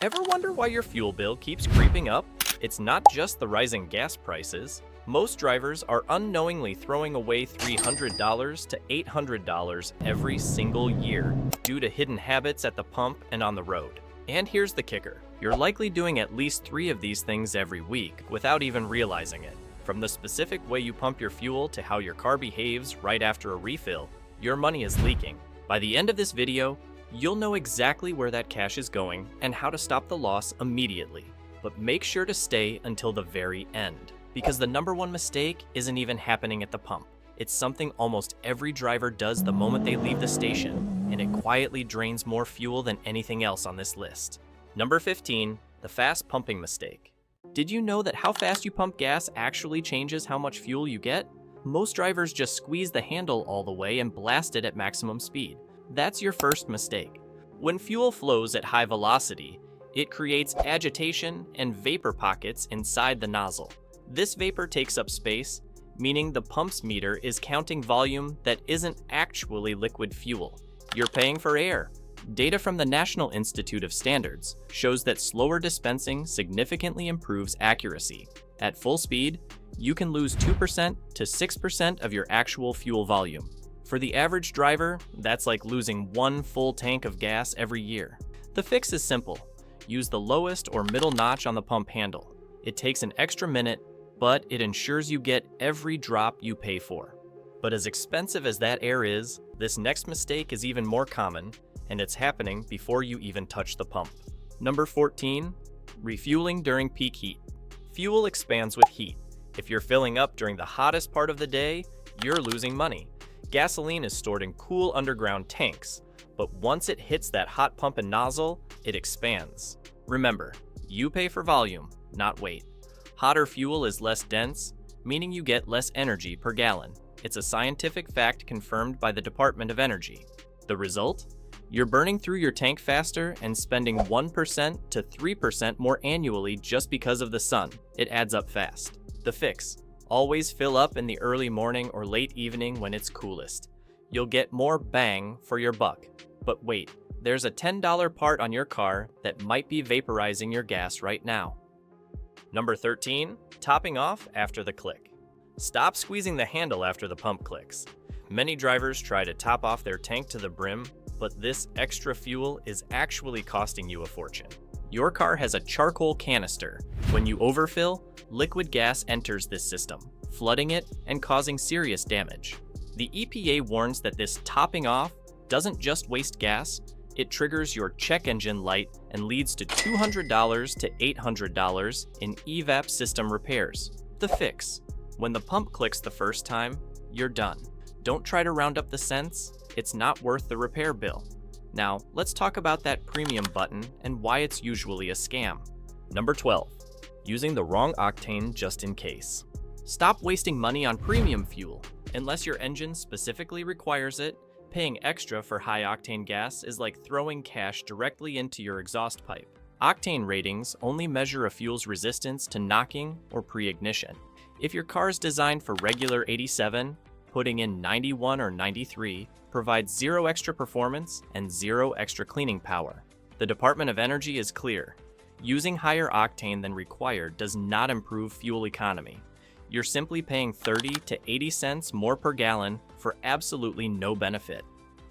Ever wonder why your fuel bill keeps creeping up? It's not just the rising gas prices. Most drivers are unknowingly throwing away $300 to $800 every single year due to hidden habits at the pump and on the road. And here's the kicker. You're likely doing at least 3 of these things every week without even realizing it. From the specific way you pump your fuel to how your car behaves right after a refill, your money is leaking. By the end of this video, you'll know exactly where that cash is going and how to stop the loss immediately. But make sure to stay until the very end, because the #1 mistake isn't even happening at the pump. It's something almost every driver does the moment they leave the station, and it quietly drains more fuel than anything else on this list. Number 15, the fast pumping mistake. Did you know that how fast you pump gas actually changes how much fuel you get? Most drivers just squeeze the handle all the way and blast it at maximum speed. That's your first mistake. When fuel flows at high velocity, it creates agitation and vapor pockets inside the nozzle. This vapor takes up space, meaning the pump's meter is counting volume that isn't actually liquid fuel. You're paying for air. Data from the National Institute of Standards shows that slower dispensing significantly improves accuracy. At full speed, you can lose 2% to 6% of your actual fuel volume. For the average driver, that's like losing 1 full tank of gas every year. The fix is simple. Use the lowest or middle notch on the pump handle. It takes an extra minute, but it ensures you get every drop you pay for. But as expensive as that air is, this next mistake is even more common, and it's happening before you even touch the pump. Number 14, refueling during peak heat. Fuel expands with heat. If you're filling up during the hottest part of the day, you're losing money. Gasoline is stored in cool underground tanks, but once it hits that hot pump and nozzle, it expands. Remember, you pay for volume, not weight. Hotter fuel is less dense, meaning you get less energy per gallon. It's a scientific fact confirmed by the Department of Energy. The result? You're burning through your tank faster and spending 1% to 3% more annually just because of the sun. It adds up fast. The fix: always fill up in the early morning or late evening when it's coolest. You'll get more bang for your buck. But wait, there's a $10 part on your car that might be vaporizing your gas right now. Number 13, topping off after the click. Stop squeezing the handle after the pump clicks. Many drivers try to top off their tank to the brim, but this extra fuel is actually costing you a fortune. Your car has a charcoal canister. When you overfill, liquid gas enters this system, flooding it and causing serious damage. The EPA warns that this topping off doesn't just waste gas, it triggers your check engine light and leads to $200 to $800 in evap system repairs. The fix: when the pump clicks the first time, you're done. Don't try to round up the cents, it's not worth the repair bill. Now, let's talk about that premium button and why it's usually a scam. Number 12, using the wrong octane just in case. Stop wasting money on premium fuel. Unless your engine specifically requires it, paying extra for high-octane gas is like throwing cash directly into your exhaust pipe. Octane ratings only measure a fuel's resistance to knocking or pre-ignition. If your car is designed for regular 87, putting in 91 or 93 provides 0 extra performance and 0 extra cleaning power. The Department of Energy is clear. Using higher octane than required does not improve fuel economy. You're simply paying 30 to 80 cents more per gallon for absolutely no benefit.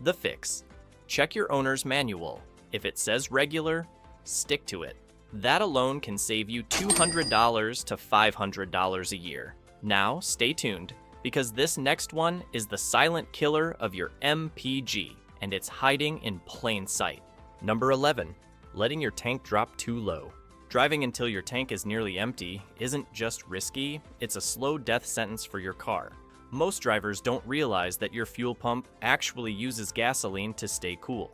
The fix: check your owner's manual. If it says regular, stick to it. That alone can save you $200 to $500 a year. Now, stay tuned, because this next one is the silent killer of your MPG, and it's hiding in plain sight. Number 11, letting your tank drop too low. Driving until your tank is nearly empty isn't just risky, it's a slow death sentence for your car. Most drivers don't realize that your fuel pump actually uses gasoline to stay cool.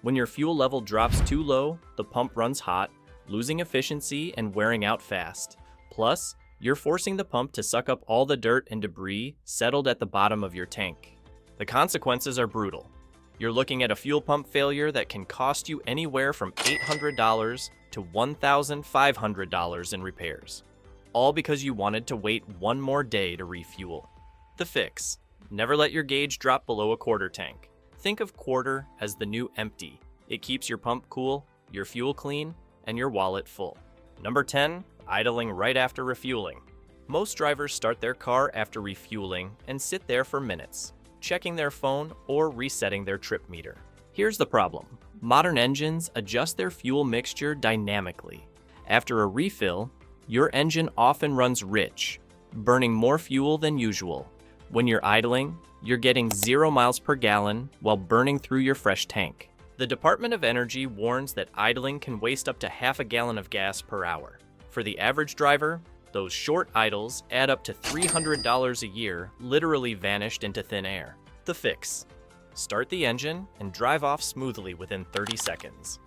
When your fuel level drops too low, the pump runs hot, losing efficiency and wearing out fast. Plus, you're forcing the pump to suck up all the dirt and debris settled at the bottom of your tank. The consequences are brutal. You're looking at a fuel pump failure that can cost you anywhere from $800 to $1,500 in repairs, all because you wanted to wait one more day to refuel. The fix: never let your gauge drop below a quarter tank. Think of quarter as the new empty. It keeps your pump cool, your fuel clean, and your wallet full. Number 10, idling right after refueling. Most drivers start their car after refueling and sit there for minutes, checking their phone or resetting their trip meter. Here's the problem. Modern engines adjust their fuel mixture dynamically. After a refill, your engine often runs rich, burning more fuel than usual. When you're idling, you're getting 0 miles per gallon while burning through your fresh tank. The Department of Energy warns that idling can waste up to half a gallon of gas per hour. For the average driver, those short idles add up to $300 a year, literally vanished into thin air. The fix: start the engine and drive off smoothly within 30 seconds.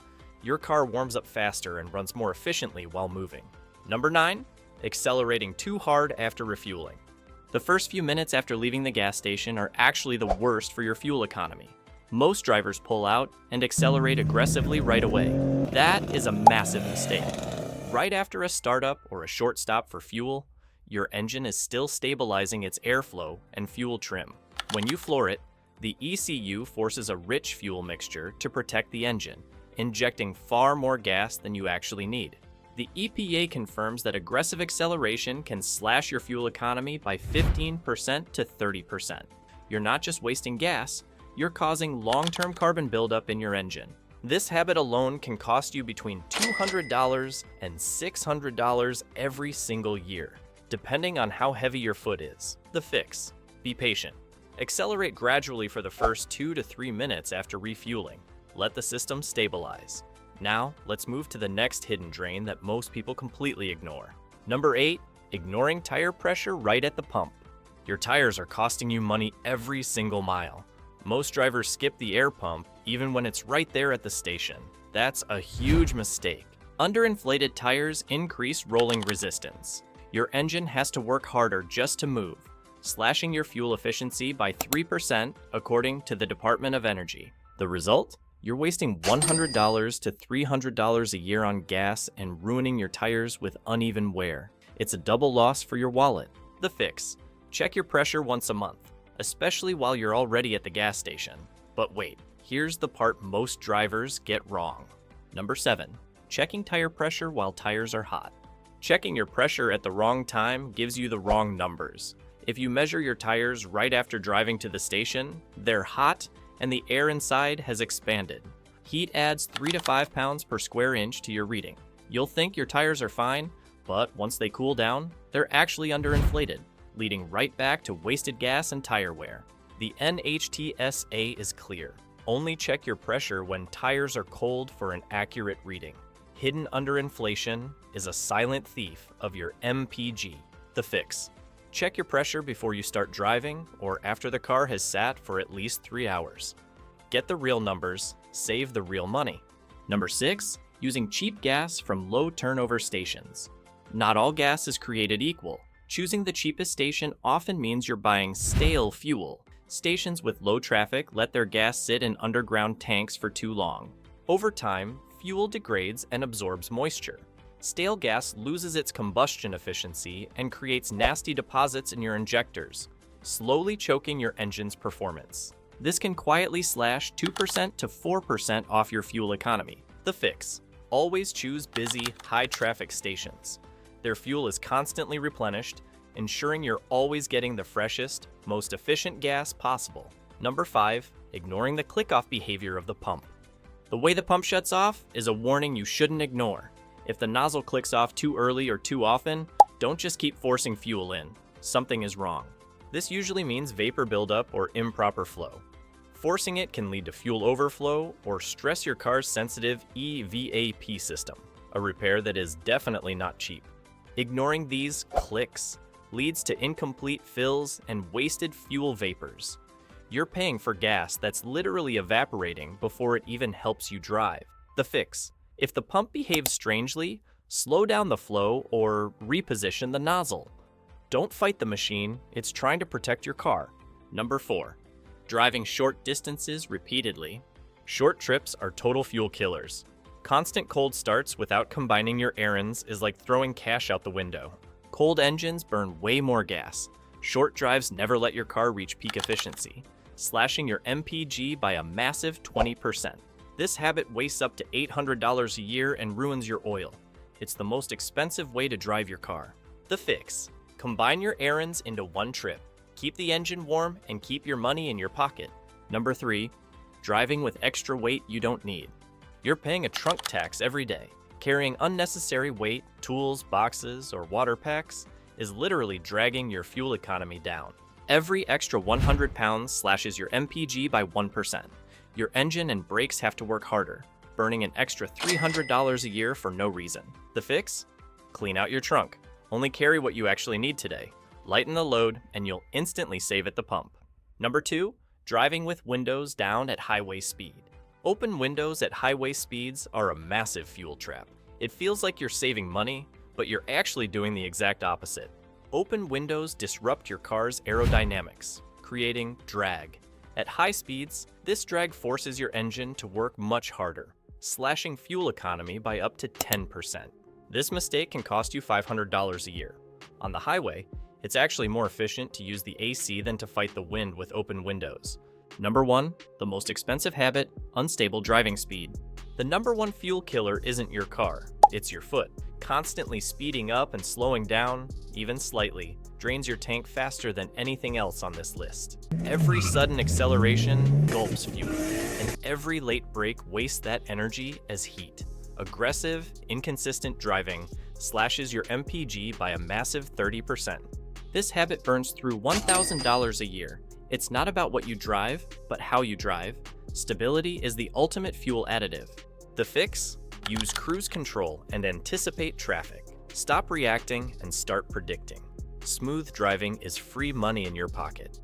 Your car warms up faster and runs more efficiently while moving. Number 9, accelerating too hard after refueling. The first few minutes after leaving the gas station are actually the worst for your fuel economy. Most drivers pull out and accelerate aggressively right away. That is a massive mistake. Right after a startup or a short stop for fuel, your engine is still stabilizing its airflow and fuel trim. When you floor it, the ECU forces a rich fuel mixture to protect the engine, injecting far more gas than you actually need. The EPA confirms that aggressive acceleration can slash your fuel economy by 15% to 30%. You're not just wasting gas, you're causing long-term carbon buildup in your engine. This habit alone can cost you between $200 and $600 every single year, depending on how heavy your foot is. The fix: be patient. Accelerate gradually for the first 2 to 3 minutes after refueling. Let the system stabilize. Now, let's move to the next hidden drain that most people completely ignore. Number 8, ignoring tire pressure right at the pump. Your tires are costing you money every single mile. Most drivers skip the air pump even when it's right there at the station. That's a huge mistake. Underinflated tires increase rolling resistance. Your engine has to work harder just to move, slashing your fuel efficiency by 3% according to the Department of Energy. The result? You're wasting $100 to $300 a year on gas and ruining your tires with uneven wear. It's a double loss for your wallet. The fix: check your pressure once a month, especially while you're already at the gas station. But wait, here's the part most drivers get wrong. Number 7, checking tire pressure while tires are hot. Checking your pressure at the wrong time gives you the wrong numbers. If you measure your tires right after driving to the station, they're hot and the air inside has expanded. Heat adds 3 to 5 pounds per square inch to your reading. You'll think your tires are fine, but once they cool down, they're actually underinflated, leading right back to wasted gas and tire wear. The NHTSA is clear. Only check your pressure when tires are cold for an accurate reading. Hidden underinflation is a silent thief of your MPG. The fix: check your pressure before you start driving or after the car has sat for at least 3 hours. Get the real numbers, save the real money. Number 6, using cheap gas from low turnover stations. Not all gas is created equal. Choosing the cheapest station often means you're buying stale fuel. Stations with low traffic let their gas sit in underground tanks for too long. Over time, fuel degrades and absorbs moisture. Stale gas loses its combustion efficiency and creates nasty deposits in your injectors, slowly choking your engine's performance. This can quietly slash 2% to 4% off your fuel economy. The fix: always choose busy, high-traffic stations. Their fuel is constantly replenished, ensuring you're always getting the freshest, most efficient gas possible. Number 5, ignoring the click-off behavior of the pump. The way the pump shuts off is a warning you shouldn't ignore. If the nozzle clicks off too early or too often, don't just keep forcing fuel in. Something is wrong. This usually means vapor buildup or improper flow. Forcing it can lead to fuel overflow or stress your car's sensitive EVAP system, a repair that is definitely not cheap. Ignoring these clicks leads to incomplete fills and wasted fuel vapors. You're paying for gas that's literally evaporating before it even helps you drive. The fix: if the pump behaves strangely, slow down the flow or reposition the nozzle. Don't fight the machine, it's trying to protect your car. Number 4, driving short distances repeatedly. Short trips are total fuel killers. Constant cold starts without combining your errands is like throwing cash out the window. Cold engines burn way more gas. Short drives never let your car reach peak efficiency, slashing your MPG by a massive 20%. This habit wastes up to $800 a year and ruins your oil. It's the most expensive way to drive your car. The fix: combine your errands into one trip. Keep the engine warm and keep your money in your pocket. Number 3, driving with extra weight you don't need. You're paying a trunk tax every day. Carrying unnecessary weight, tools, boxes, or water packs is literally dragging your fuel economy down. Every extra 100 pounds slashes your MPG by 1%. Your engine and brakes have to work harder, burning an extra $300 a year for no reason. The fix? Clean out your trunk. Only carry what you actually need today. Lighten the load, and you'll instantly save at the pump. Number 2, driving with windows down at highway speed. Open windows at highway speeds are a massive fuel trap. It feels like you're saving money, but you're actually doing the exact opposite. Open windows disrupt your car's aerodynamics, creating drag. At high speeds, this drag forces your engine to work much harder, slashing fuel economy by up to 10%. This mistake can cost you $500 a year. On the highway, it's actually more efficient to use the AC than to fight the wind with open windows. Number 1, the most expensive habit: unstable driving speed. The number 1 fuel killer isn't your car, it's your foot. Constantly speeding up and slowing down, even slightly, drains your tank faster than anything else on this list. Every sudden acceleration gulps fuel, and every late brake wastes that energy as heat. Aggressive, inconsistent driving slashes your MPG by a massive 30%. This habit burns through $1,000 a year. It's not about what you drive, but how you drive. Stability is the ultimate fuel additive. The fix? Use cruise control and anticipate traffic. Stop reacting and start predicting. Smooth driving is free money in your pocket.